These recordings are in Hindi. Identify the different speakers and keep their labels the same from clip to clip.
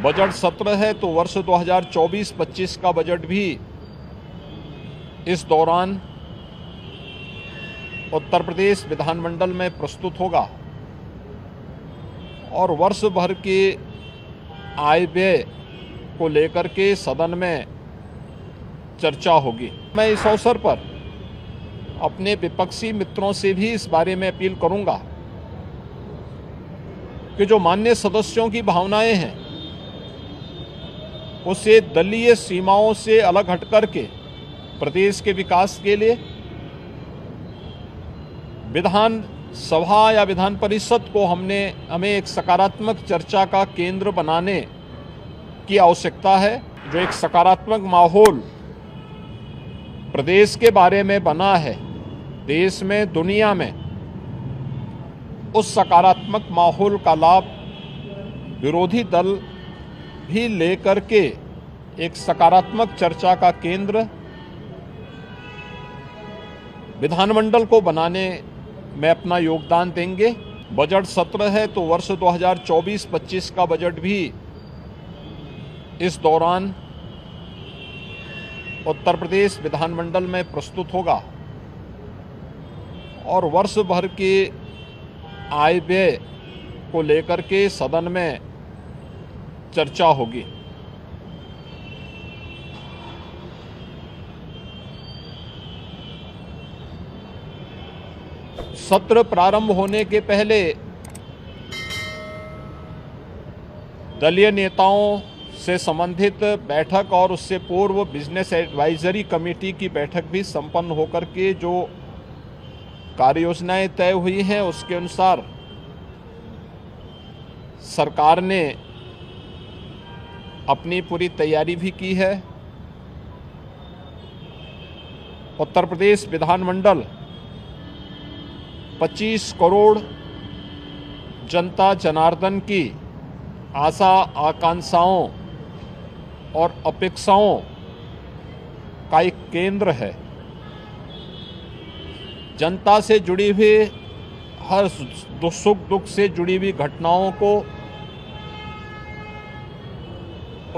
Speaker 1: बजट सत्र है तो वर्ष 2024-25 का बजट भी इस दौरान उत्तर प्रदेश विधानमंडल में प्रस्तुत होगा और वर्ष भर के आय व्यय को लेकर के सदन में चर्चा होगी। मैं इस अवसर पर अपने विपक्षी मित्रों से भी इस बारे में अपील करूंगा कि जो माननीय सदस्यों की भावनाएं हैं उसे दलीय सीमाओं से अलग हट करके प्रदेश के विकास के लिए विधान सभा या विधान परिषद को हमें एक सकारात्मक चर्चा का केंद्र बनाने की आवश्यकता है। जो एक सकारात्मक माहौल प्रदेश के बारे में बना है, देश में, दुनिया में, उस सकारात्मक माहौल का लाभ विरोधी दल भी लेकर के एक सकारात्मक चर्चा का केंद्र विधानमंडल को बनाने में अपना योगदान देंगे। बजट सत्र है तो वर्ष 2024-25 का बजट भी इस दौरान उत्तर प्रदेश विधानमंडल में प्रस्तुत होगा और वर्ष भर के आय व्यय को लेकर के सदन में चर्चा होगी। सत्र प्रारंभ होने के पहले दलीय नेताओं से संबंधित बैठक और उससे पूर्व बिजनेस एडवाइजरी कमेटी की बैठक भी संपन्न होकर के जो कार्ययोजनाएं तय हुई हैं उसके अनुसार सरकार ने अपनी पूरी तैयारी भी की है। उत्तर प्रदेश विधानमंडल 25 करोड़ जनता जनार्दन की आशा आकांक्षाओं और अपेक्षाओं का एक केंद्र है। जनता से जुड़ी हुई हर सुख दुख से जुड़ी हुई घटनाओं को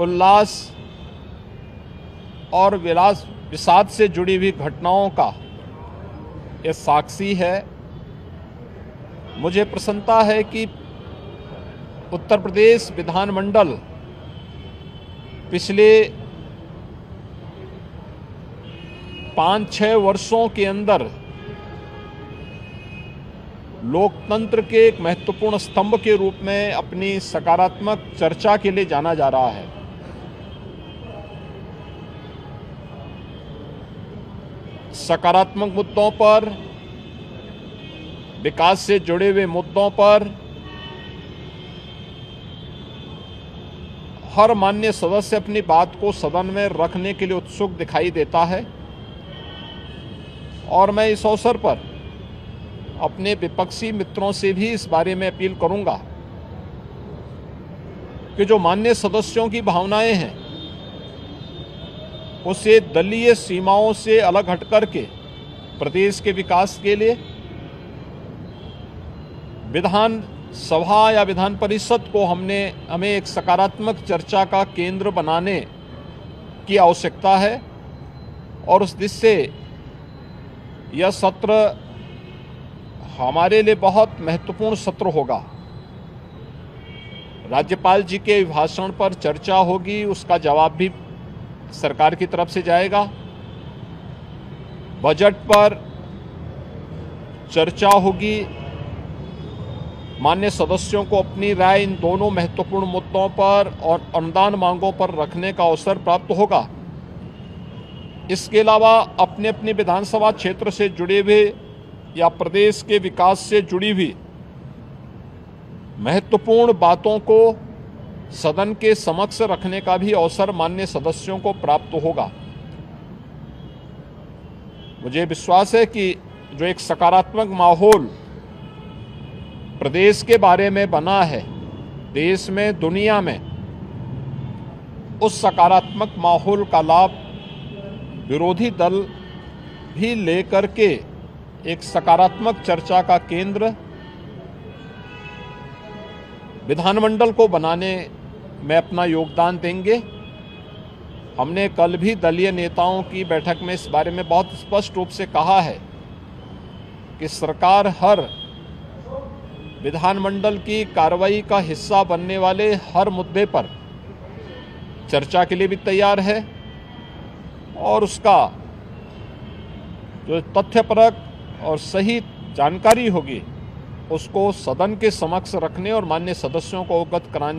Speaker 1: उल्लास और विषाद से जुड़ी हुई घटनाओं का ये साक्षी है। मुझे प्रसन्नता है कि उत्तर प्रदेश विधानमंडल पिछले 5-6 वर्षों के अंदर लोकतंत्र के एक महत्वपूर्ण स्तंभ के रूप में अपनी सकारात्मक चर्चा के लिए जाना जा रहा है। सकारात्मक मुद्दों पर, विकास से जुड़े हुए मुद्दों पर हर माननीय सदस्य अपनी बात को सदन में रखने के लिए उत्सुक दिखाई देता है और मैं इस अवसर पर अपने विपक्षी मित्रों से भी इस बारे में अपील करूंगा कि जो माननीय सदस्यों की भावनाएं हैं उसे दलीय सीमाओं से अलग हट करके प्रदेश के विकास के लिए विधान सभा या विधान परिषद को हमें एक सकारात्मक चर्चा का केंद्र बनाने की आवश्यकता है और उस दिशा से यह सत्र हमारे लिए बहुत महत्वपूर्ण सत्र होगा। राज्यपाल जी के भाषण पर चर्चा होगी, उसका जवाब भी सरकार की तरफ से जाएगा। बजट पर चर्चा होगी, माननीय सदस्यों को अपनी राय इन दोनों महत्वपूर्ण मुद्दों पर और अनुदान मांगों पर रखने का अवसर प्राप्त होगा। इसके अलावा अपने अपने विधानसभा क्षेत्र से जुड़े हुए या प्रदेश के विकास से जुड़ी हुई महत्वपूर्ण बातों को सदन के समक्ष रखने का भी अवसर माननीय सदस्यों को प्राप्त होगा। मुझे विश्वास है कि जो एक सकारात्मक माहौल प्रदेश के बारे में बना है, देश में, दुनिया में, उस सकारात्मक माहौल का लाभ विरोधी दल भी लेकर के एक सकारात्मक चर्चा का केंद्र विधानमंडल को बनाने में अपना योगदान देंगे। हमने कल भी दलीय नेताओं की बैठक में इस बारे में बहुत स्पष्ट रूप से कहा है कि सरकार हर विधानमंडल की कार्रवाई का हिस्सा बनने वाले हर मुद्दे पर चर्चा के लिए भी तैयार है और उसका जो तथ्यपरक और सही जानकारी होगी उसको सदन के समक्ष रखने और माननीय सदस्यों को अवगत कराने